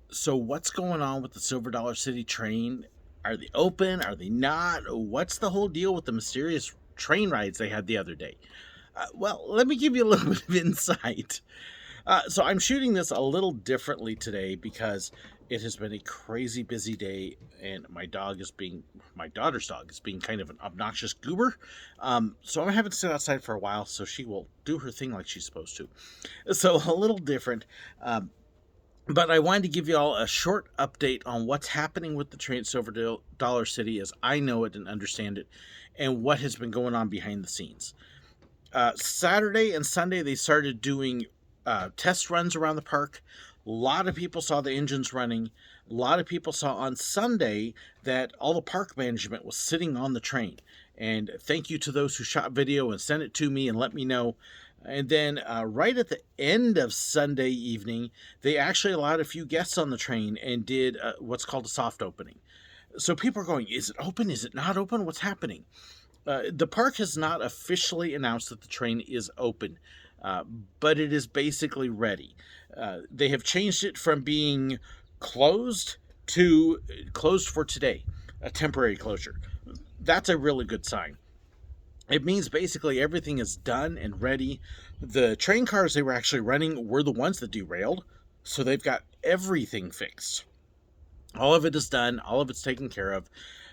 So what's going on with the Silver Dollar City train? Are they open? Are they not? What's the whole deal with the mysterious train rides they had the other day? Well, let me give you a little bit of insight. So I'm shooting this a little differently today because it has been a crazy busy day, and my daughter's dog is being kind of an obnoxious goober. So I'm having to sit outside for a while so she will do her thing like she's supposed to. So a little different. But I wanted to give you all a short update on what's happening with the train at Dollar City as I know it and understand it, and what has been going on behind the scenes. Saturday and Sunday, they started doing test runs around the park. A lot of people saw the engines running. A lot of people saw on Sunday that all the park management was sitting on the train. And thank you to those who shot video and sent it to me and let me know. And then right at the end of Sunday evening, they actually allowed a few guests on the train and did what's called a soft opening. So people are going, is it open? Is it not open? What's happening? The park has not officially announced that the train is open, uh, but it is basically ready. They have changed it from being closed to closed for today, a temporary closure. That's a really good sign. It means basically everything is done and ready. The train cars they were actually running were the ones that derailed, so they've got everything fixed. All of it is done, all of it's taken care of.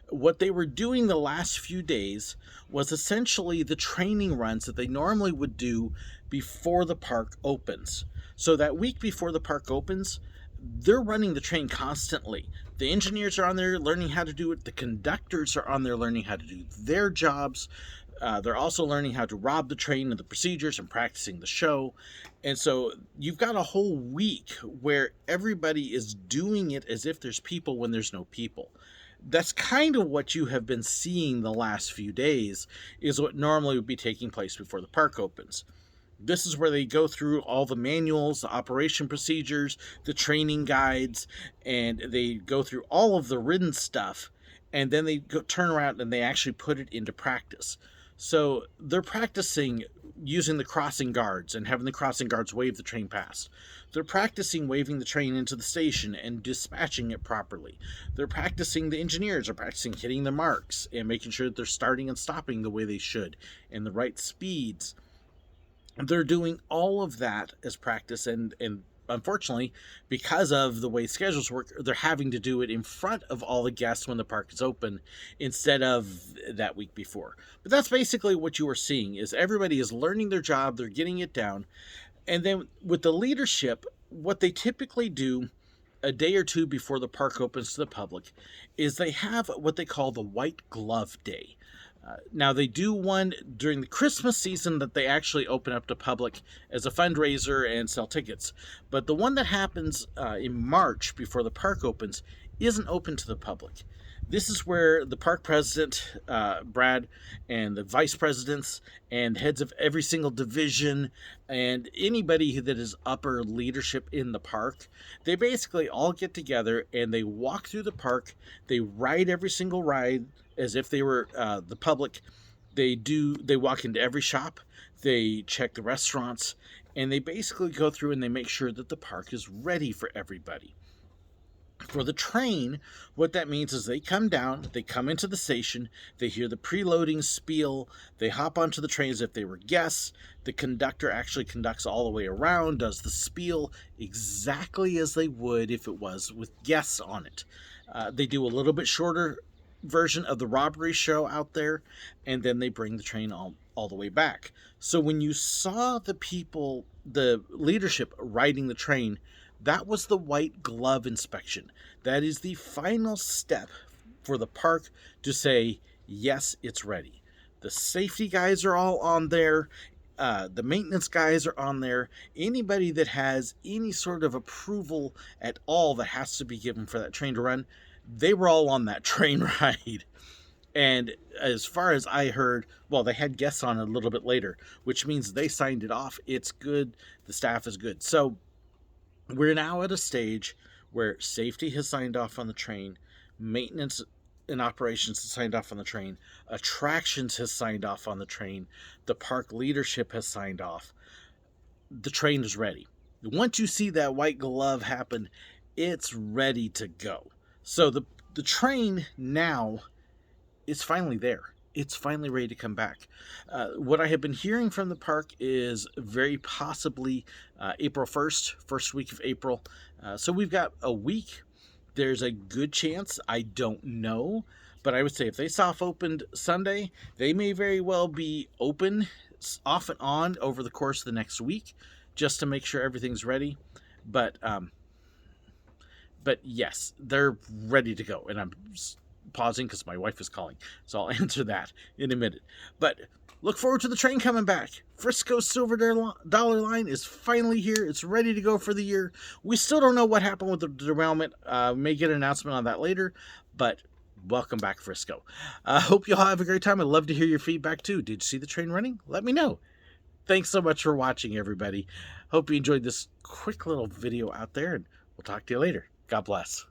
What they were doing the last few days was essentially the training runs that they normally would do before the park opens. So that week before the park opens, they're running the train constantly. The engineers are on there learning how to do it. The conductors are on there learning how to do their jobs. They're also learning how to rob the train and the procedures and practicing the show. And so you've got a whole week where everybody is doing it as if there's people when there's no people. That's kind of what you have been seeing the last few days, is what normally would be taking place before the park opens. This is where they go through all the manuals, the operation procedures, the training guides, and they go through all of the written stuff, and then they turn around and they actually put it into practice. So they're practicing using the crossing guards and having the crossing guards wave the train past. They're practicing waving the train into the station and dispatching it properly. They're practicing, the engineers are practicing hitting the marks and making sure that they're starting and stopping the way they should and the right speeds. They're doing all of that as practice, and unfortunately, because of the way schedules work, they're having to do it in front of all the guests when the park is open instead of that week before. But that's basically what you are seeing, is everybody is learning their job, they're getting it down. And then with the leadership, what they typically do a day or two before the park opens to the public is they have what they call the White Glove Day. Now, they do one during the Christmas season that they actually open up to public as a fundraiser and sell tickets. But the one that happens in March before the park opens isn't open to the public. This is where the park president, Brad, and the vice presidents, and heads of every single division, and anybody that is upper leadership in the park, they basically all get together and they walk through the park. They ride every single ride as if they were the public. They walk into every shop, they check the restaurants, and they basically go through and they make sure that the park is ready for everybody. For the train, what that means is they come down, they come into the station, they hear the preloading spiel, they hop onto the train as if they were guests. The conductor actually conducts all the way around, does the spiel exactly as they would if it was with guests on it. They do a little bit shorter version of the robbery show out there, and then they bring the train all the way back. So when you saw the people, the leadership riding the train, that was the white glove inspection. That is the final step for the park to say, yes, it's ready. The safety guys are all on there. The maintenance guys are on there. Anybody that has any sort of approval at all that has to be given for that train to run, they were all on that train ride. And as far as I heard, well, they had guests on it a little bit later, which means they signed it off. It's good. The staff is good. So we're now at a stage where safety has signed off on the train, maintenance and operations has signed off on the train, attractions has signed off on the train, the park leadership has signed off. The train is ready. Once you see that white glove happen, it's ready to go. So the train now is finally there. It's finally ready to come back. What I have been hearing from the park is very possibly April 1st, first week of April. So we've got a week. There's a good chance, I don't know, but I would say if they soft opened Sunday, they may very well be open off and on over the course of the next week just to make sure everything's ready. But yes, they're ready to go. And I'm pausing because my wife is calling, so I'll answer that in a minute. But look forward to the train coming back. Frisco Silver Dollar Line is finally here. It's ready to go for the year. We still don't know what happened with the derailment. May get an announcement on that later, but welcome back, Frisco. Hope you all have a great time. I'd love to hear your feedback too. Did you see the train running? Let me know. Thanks so much for watching, everybody. Hope you enjoyed this quick little video out there, and we'll talk to you later. God bless.